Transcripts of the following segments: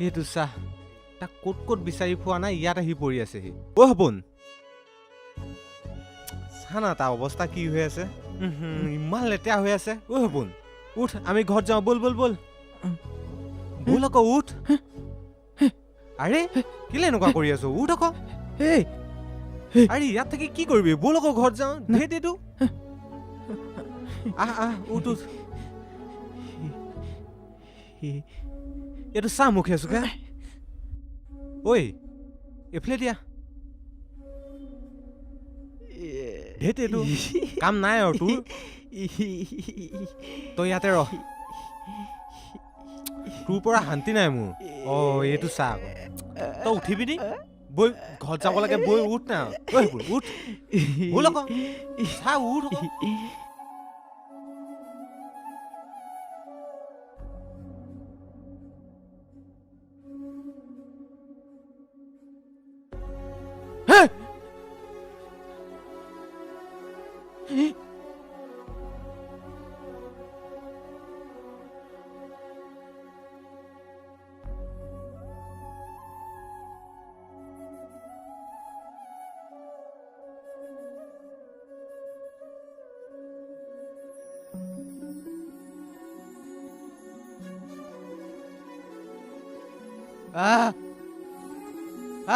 এইটো চাহ তাক ক'ত ক'ত বিচাৰি পোৱা নাই ইয়াত আহি পৰি আছেহি অ' সপোন চানা তাৰ অৱস্থা কি হৈ আছে ইমান লেতেৰা হৈ আছে অ' সপোন উঠ আমি ঘৰত যাওঁ বল বল বল বল আকৌ উঠ আৰে কেলে এনেকুৱা কৰি আছো উঠ আকৌ আৰে ইয়াত থাকি কি কৰিবি বল আকৌ ঘৰত যাওঁ ধেইটো আহ আহ উঠ উঠ এইটো চাহ মুখে আছো কে ঐ এইফালে দিয়া ধেইটো কাম নাই আৰু তোৰ তই ইয়াতে ৰহ তোৰ পৰা শান্তি নাই মোৰ অ' এইটো চাহ আকৌ তই উঠিবি নি বৈ ঘৰত যাব লাগে বৈ উঠ না ঐ উঠ বল আকৌ চাহ উঠ আহ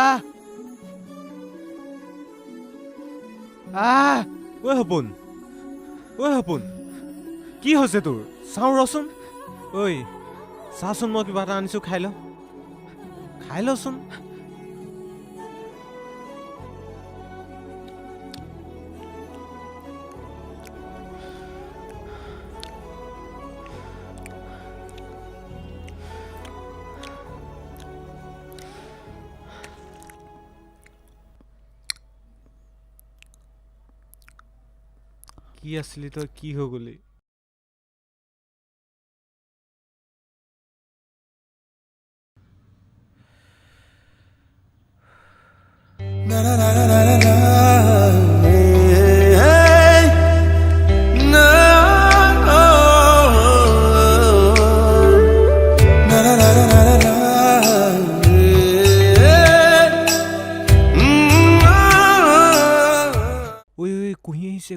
আহ আহ ঐ সপোন কি হৈছে তোৰ চাওঁ ৰচোন ঐ চাচোন মই কিবা এটা আনিছো খাই লচোন কি আছিলি তই কি হৈ গলি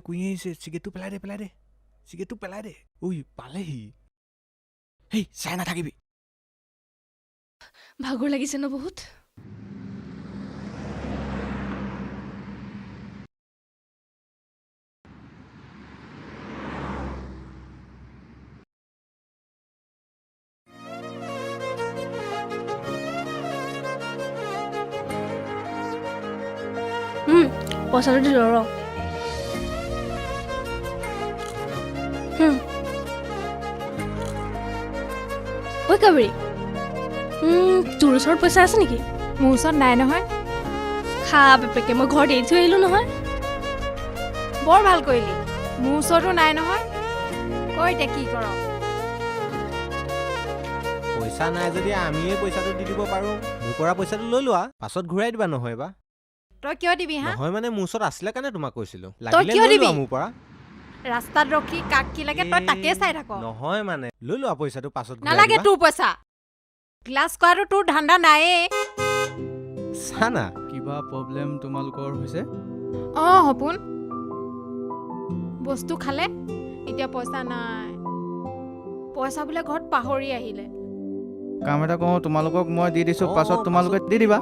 কুঁহি আহিছে চিগেটটো পেলাই দে চিগেটটো পেলাই দে ঐ পালেহি হেই চাই নাথাকিবি ভাগৰ লাগিছে ন বহুত পইচাটো দি ৰ ঐ কাবেৰী তোৰ ওচৰত পইচা আছে নেকি মোৰ ওচৰত নাই নহয় খা বেপেকে মই ঘৰত এৰি থৈ আহিলোঁ নহয় বৰ ভাল কৰিলি মোৰ ওচৰতো নাই নহয় কৈ এতিয়া কি কৰ পইচা নাই যদি আমিয়ে পইচাটো দি দিব পাৰো মোৰ পৰা পইচাটো লৈ লোৱা পাছত ঘূৰাই দিবা নহয় বা তই কিয় দিবি হা নহয় মানে মোৰ ওচৰত আছিলে কাৰণে তোমাক কৈছিলো তই কিয় দিবি মোৰ পৰা ৰাস্তাত ৰখি কাক কি লাগে তই তাকে চাই থাক নহয় মানে লৈ লোৱা পইচাটো পাছত নালাগে তোৰ পইচা ক্লাছ কৰাটো তোৰ ধান্দা নাইয়ে চানা কিবা প্ৰব্লেম তোমালোকৰ হৈছে সপোন বস্তু খালে এতিয়া পইচা নাই পইচা বোলে ঘৰত পাহৰি আহিলে কাম এটা কৰো তোমালোকক মই দি দিছো পাছত তোমালোকে দি দিবা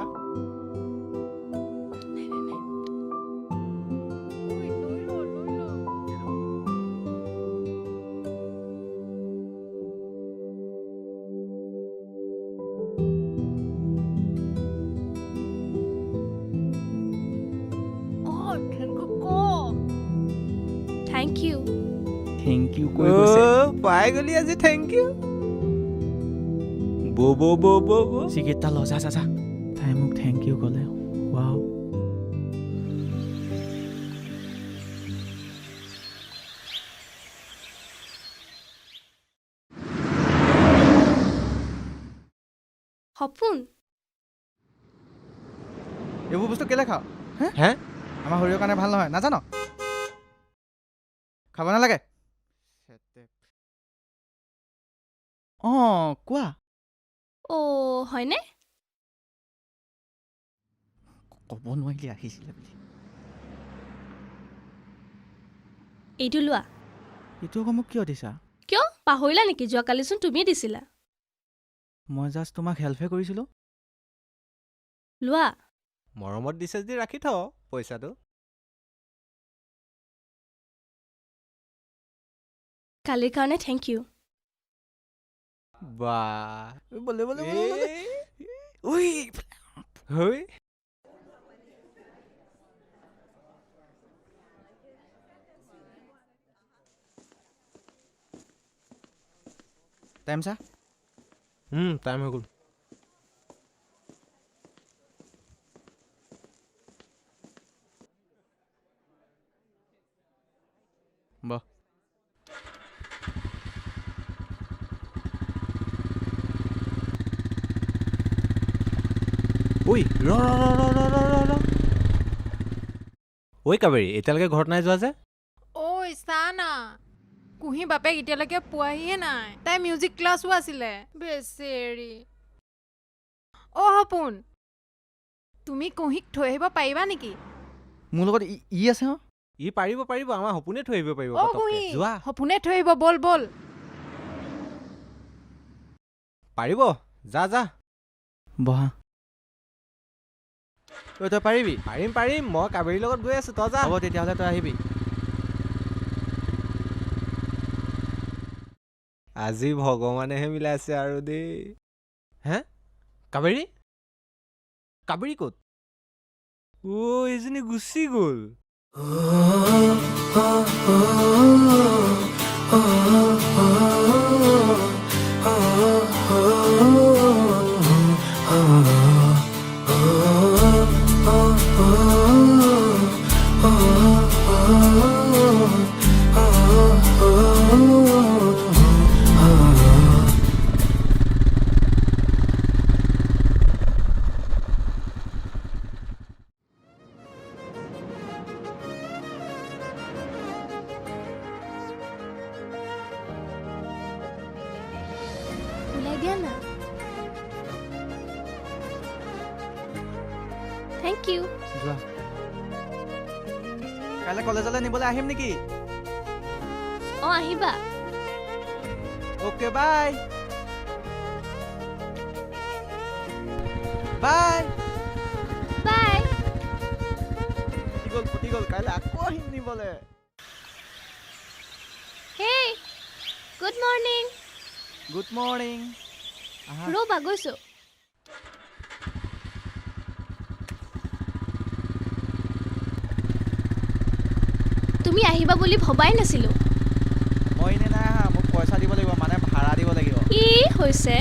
থেংক ইউ থেংক ইউ কৈ গৈছে পাই গলি আজি থেংক ইউ বো চিকেটটা ল যা তাই মোক থেংক ইউ ক'লে ৱাও সপোন এইবোৰ বস্তু কেলে খাওঁ হে আমাৰ শৰীৰৰ কাৰণে ভাল নহয় নাজানো খাব নালাগে কোৱা অ' হয়নে? ক'ব নোৱাৰিলি আহিছিলে বুলি এইটো লোৱা। এইটো আকৌ মোক কিয় দিছা কিয় পাহৰিলা নেকি যোৱাকালিচোন তুমিয়ে দিছিলা। মই জাষ্ট তোমাক হেল্পহে কৰিছিলোঁ লোৱা। মৰমত দিছে যদি ৰাখি থ পইচাটো। কালিৰ কাৰণে থেংক ইউ। বা বলে বলে ঐ হৈ টাইম চা টাইম হৈ গ'ল। বহ ঐ ঐ কাবেৰী এতিয়ালৈকে ঘৰত নাই যোৱা যে? ঐ চা না কুঁহি বাপেক এতিয়ালৈকে পোৱাহিয়ে নাই। তাই মিউজিক ক্লাছো আছিলে বেচেৰি। অ' সপোন তুমি কুঁহিক থৈ আহিব পাৰিবা নেকি? মোৰ লগত ই আছে হা ই পাৰিব আমাৰ সপোনে থৈ আহিব পাৰিব অ' পতককে। কুঁহি যোৱা সপোনে থৈ আহিব বল বল। পাৰিব যা বহা ঐ তই পাৰিবি পাৰিম মই কাবেৰীৰ লগত গৈ আছো তই যা। হ'ব তেতিয়াহ'লে তই আহিবি আজি ভগৱানেহে মিলাইছে আৰু দেই। হে কাবেৰী ক'ত? এইজনী গুচি গ'ল। ওলাই দিয়া না। Thank you. যোৱা কাইলৈ কলেজলৈ নিবলৈ আহিম নেকি? অঁ আহিবা। Okay bye bye bye. ফুটি গ'ল কাইলৈ আকৌ আহিম নিবলৈ। Hey good morning. Good morning ৰ'বা গৈছো। তুমি আহিবা বুলি ভবাই নাছিলো। মই এনে নাই আহা মোক পইচা দিব লাগিব মানে ভাড়া দিব লাগিব। কি হৈছে?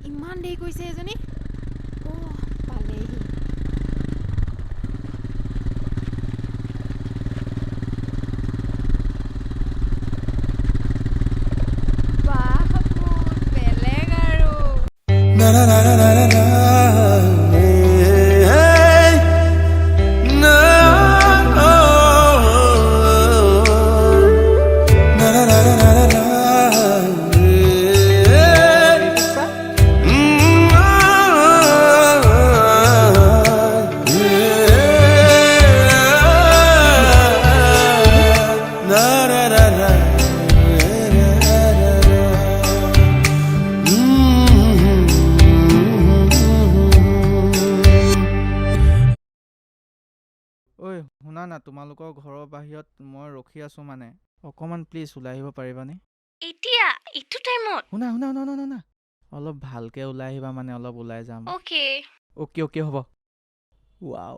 ইমান দেৰি কৰিছে এজনী। অ' পালেহি। বাহ সপোন বেলেগ আৰু। ঐ শুনা না তোমালোকৰ ঘৰৰ বাহিৰত মই ৰখি আছো মানে অকণমান প্লিজ ওলাই আহিব পাৰিবানে? এতিয়া এইটো টাইমত? শুনা শুনা শুনা শুনা শুনা অলপ ভালকে ওলাই আহিবা মানে অলপ ওলাই যাম। অ'কে। অ'কে অ'কে হ'ব। ৱাও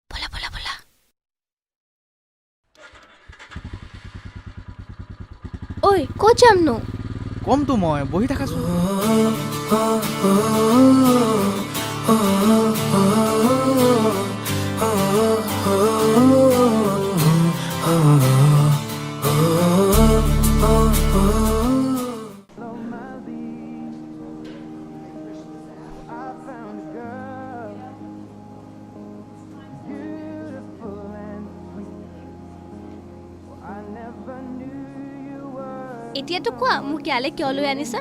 বলা বলা বলা। ঐ ক'ত যামনো? কমতো মই বহি থাকাচোন। এতিয়াতো কোৱা মোক ইয়ালৈ কিয় লৈ আনিছা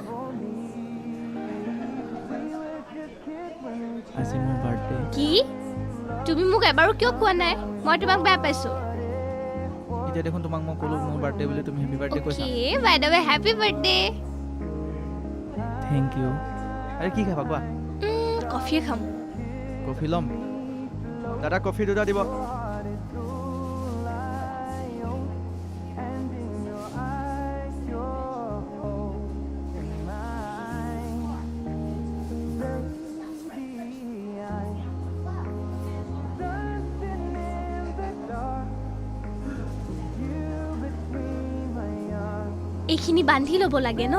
আজি মোৰ বাৰ্থডে কি তুমি মোক এবাৰো কিয় কোৱা নাই মই তোমাক বেয়া পাইছো এতিয়া দেখোন তোমাক মই ক'লো মোৰ বাৰ্থডে বুলি তুমি হেপী বাৰ্থডে কৈছা okay by the way happy birthday thank you আৰে কি খাবা কোৱা কফি খাম কফি ল'ম দাদা কফি দুটা দিব এইখিনি বান্ধি ল'ব লাগে ন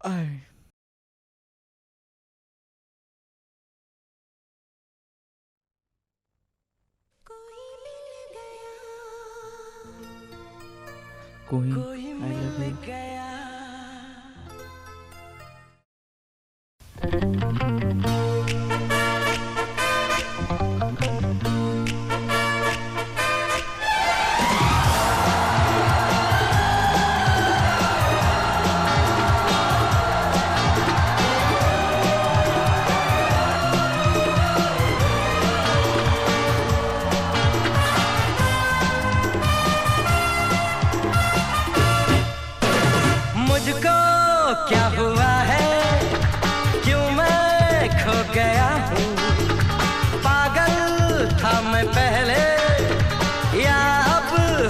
আই কোহি আই লাভ ইউ मुझको क्या हुआ है क्यों मैं खो गया हूँ पागल था मैं पहले या अब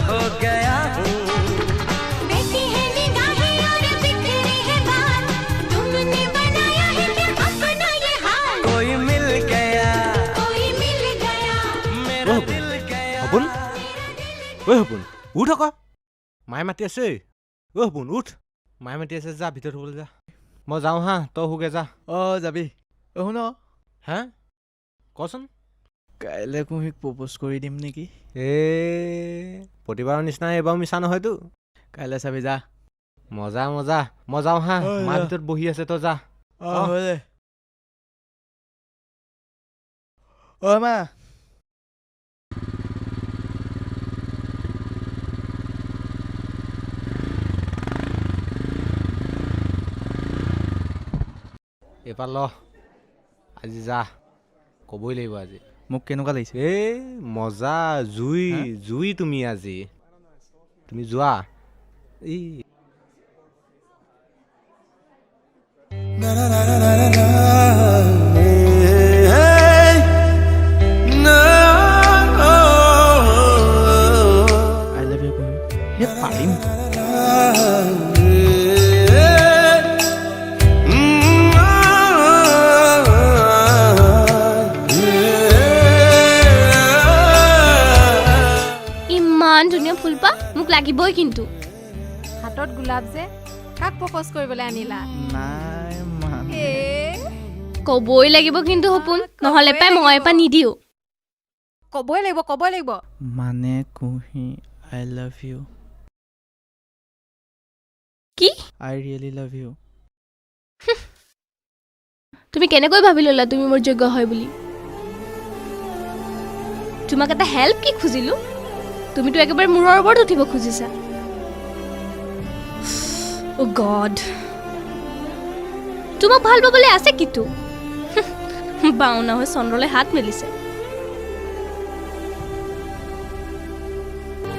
हो गया हूँ बैठी है निगाहें और बिखरी है बात तुमने बनाया है क्या अपना ये हाल कोई मिल गया मेरा ओह, दिल गया সপোন ঐ সপোন উঠ আকৌ মায়ে মাতি আছে ঐ সপোন উঠ মায়ে মাতি আছে যা ভিতৰত শুবলৈ যা মই যাওঁ হা তই শুগে যা অঁ যাবি শুন হা কচোন কাইলৈ কুহিক প্ৰপ'জ কৰি দিম নেকি প্ৰতিবাৰৰ নিচিনা এইবাৰো মিছা নহয়তো কাইলৈ চাবি যা মজা মজা মই যাওঁ হা অ, মাৰ যা। ভিতৰত বহি আছে তই যা অঁ দে অঁ মা এইবাৰ ল আজি যা ক'বই লাগিব আজি মোক কেনেকুৱা লাগিছে মজা জুই হা? জুই তুমি আজি তুমি যোৱা এই আই লাভ ইউ কুহি এই পাৰিম ইমান ধুনীয়া ফুলপা মোক লাগিবই কিন্তু হাতত গোলাপ যে কাক প্ৰপ'জ কৰিবলৈ আনিলা নাই মানে এ ক'বই লাগিব কিন্তু সপোন নহ'লে পাই মই এপা নিদিওঁ ক'বই লাগিব মানে কুহি আই লাভ ইউ কি আই ৰিয়েলি লাভ ইউ তুমি কেনেকৈ ভাবি ল'লা তুমি মোৰ যোগ্য হয় বুলি তোমাক এটা হেল্প কি খুজিলো তুমিতো একেবাৰে মূৰৰ ওপৰত উঠিব খুজিছা অ' গড তোমাক ভাল পাবলৈ আছে কিটো বাওনা হৈ চন্দ্ৰলৈ হাত মেলিছে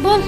বল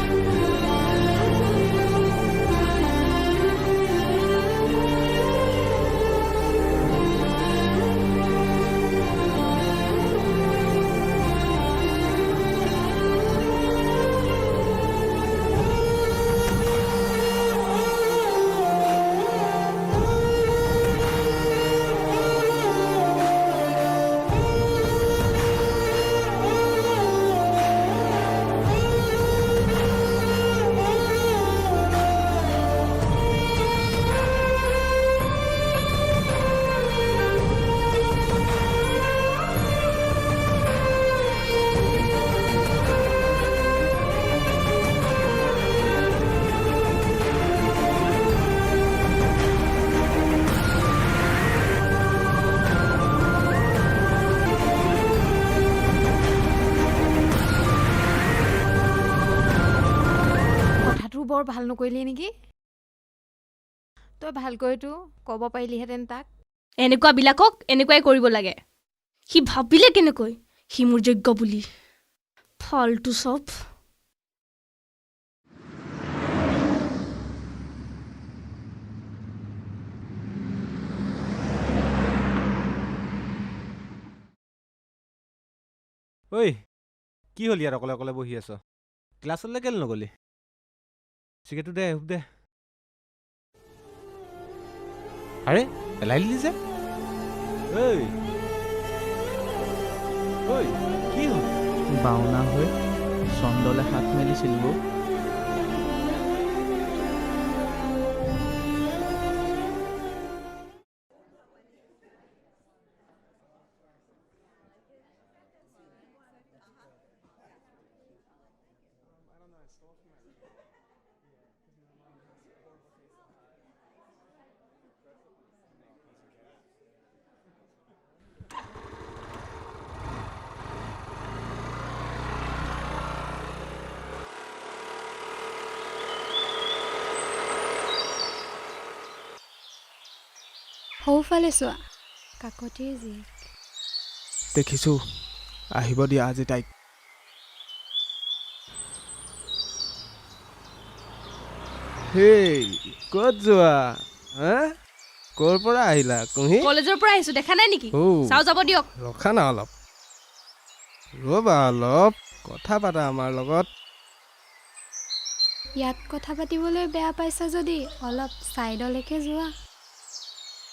কথাটো বৰ ভাল নকৰিলি নেকি তই ভালকৈতো ক'ব পাৰিলিহেঁতেন তাক এনেকুৱা বিলাকক এনেকুৱাই কৰিব লাগে সি ভাবিলে কেনেকৈ সি মোৰ যোগ্য বুলি ফালতু চব ঐ কি হ'ল ইয়াত অকলে অকলে বহি আছ ক্লাছলৈ কেলৈ নগলি চিকেটটো দে দে আৰে পেলাই দিলি যে ঐ ঐ কি হ'ল বাওনা হৈ চন্দ্ৰলৈ হাত মেলিছিলোঁ সৌফালে চোৱা কাকতিৰ জীয়েক দেখিছোঁ আহিব দিয়া আজি তাইক হেই ক'ত যোৱা হা ক'ৰ পৰা আহিলা কুঁহি কলেজৰ পৰা আহিছো দেখা নাই নেকি ও চাও যাব দিয়ক ৰখা না অলপ ৰ'বা অলপ কথা পাতা আমাৰ লগত ইয়াত কথা পাতিবলৈ বেয়া পাইছা যদি অলপ ছাইডলৈকে যোৱা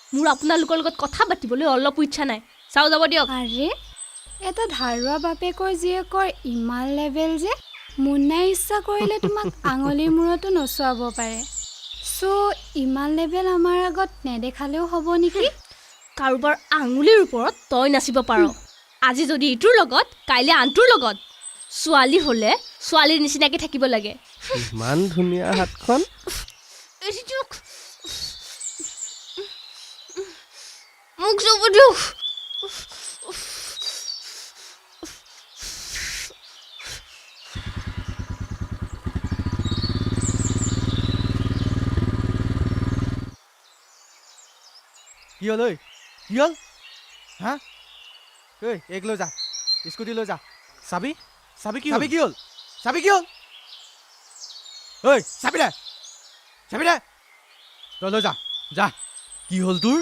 মোৰ আপোনালোকৰ লগত কথা পাতিবলৈ অলপ ইচ্ছা নাই চাও যাব দিয়ক আৰে এটা ধাৰুৱা বাপেকৰ জীয়েকৰ ইমান লেভেল যে মুন্নাই ইচ্ছা কৰিলে তোমাক আঙুলিৰ মূৰতো নচুৱাব পাৰে চ' ইমান লেভেল আমাৰ আগত নেদেখালেও হ'ব নেকি কাৰোবাৰ আঙুলিৰ ওপৰত তই নাচিব পাৰ আজি যদি ইটোৰ লগত কাইলৈ আনটোৰ লগত ছোৱালী হ'লে ছোৱালীৰ নিচিনাকৈ থাকিব লাগে ইমান ধুনীয়া হাতখন মোক চাব দিয়ক কি হ'ল ঐ কি হ'ল হা ঐ এক লৈ যা স্কুটি লৈ যা চাবি চাবি কি চাবি কি হ'ল চাবি কি হ'ল ঐ চাবি দে তই লৈ যা যা কি হ'ল তোৰ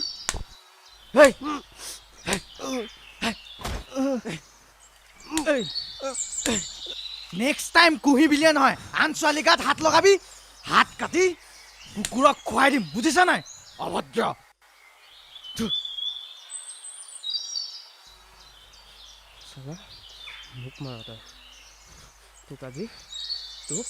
নেক্সট টাইম কুহি বিলিয়ে নহয় আন ছোৱালী গাত হাত লগাবি হাত কাটি কুকুৰক খুৱাই দিম বুজিছা নাই অভদ্ৰ চাবা মোক মাৰ তই তোক আজি তোক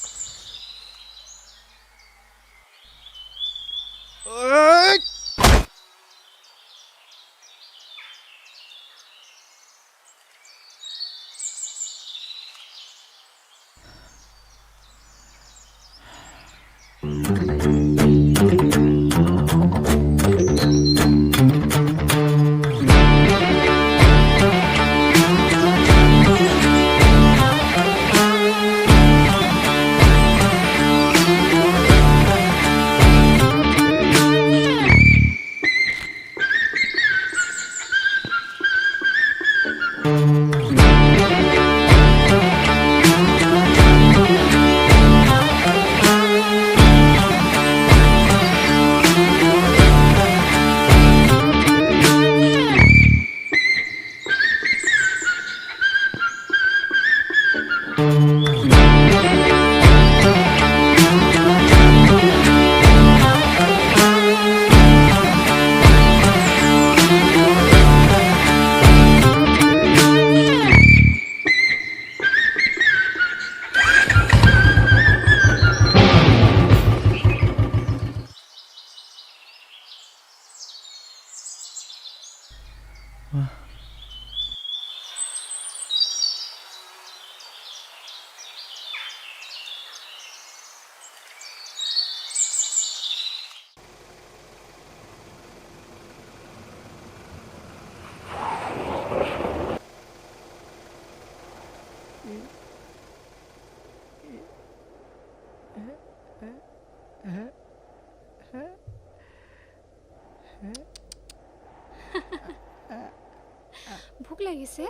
ভোক লাগিছে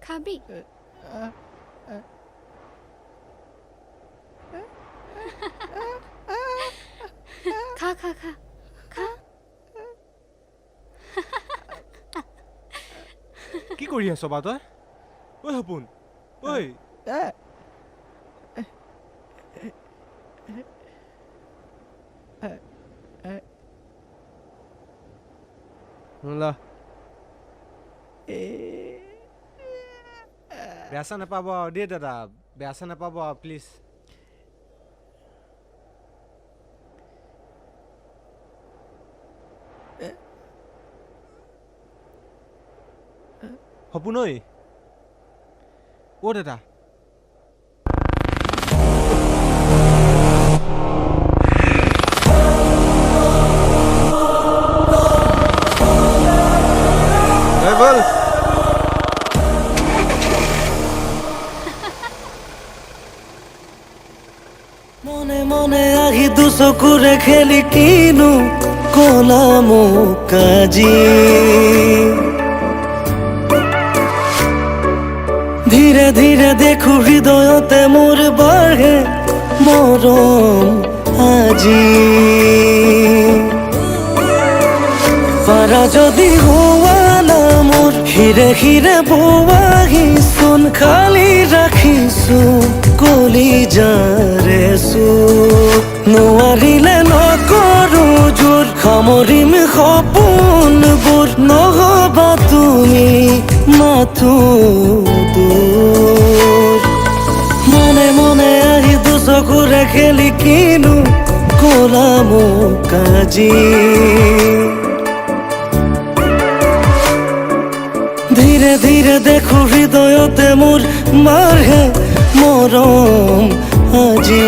খাবি খা খা খা খা কি কৰি আছ বা তই ঐ সপোন ঐ লা বেয়া চেয়া নাপাব আৰু দেই দাদা বেয়া চেয়া নাপাব আৰু প্লিজ সপোন ঐ অ' দাদা বল মনে মনে আহি দুচকুৰে খেলি কিনো কলা মোক আজি ধীৰে ধীৰে দেখো হৃদয়তে মোৰ বাঢ়ে মৰম আজি পাৰা যদি হোৱা না মোৰ হিৰে হিৰে বোৱাহি চোন খালি ৰাখিছো কলিজাৰে নোৱাৰিলে নকৰো জোৰ সামৰিম সপোনবোৰ নহবা তুমি মাথো দূৰ মনে মনে আহি দুচকুৰে খেলি কিনো কলা মোক আজি ধীৰে ধীৰে দেখো হৃদয়তে মোৰ বাঢ়ে মৰম আজি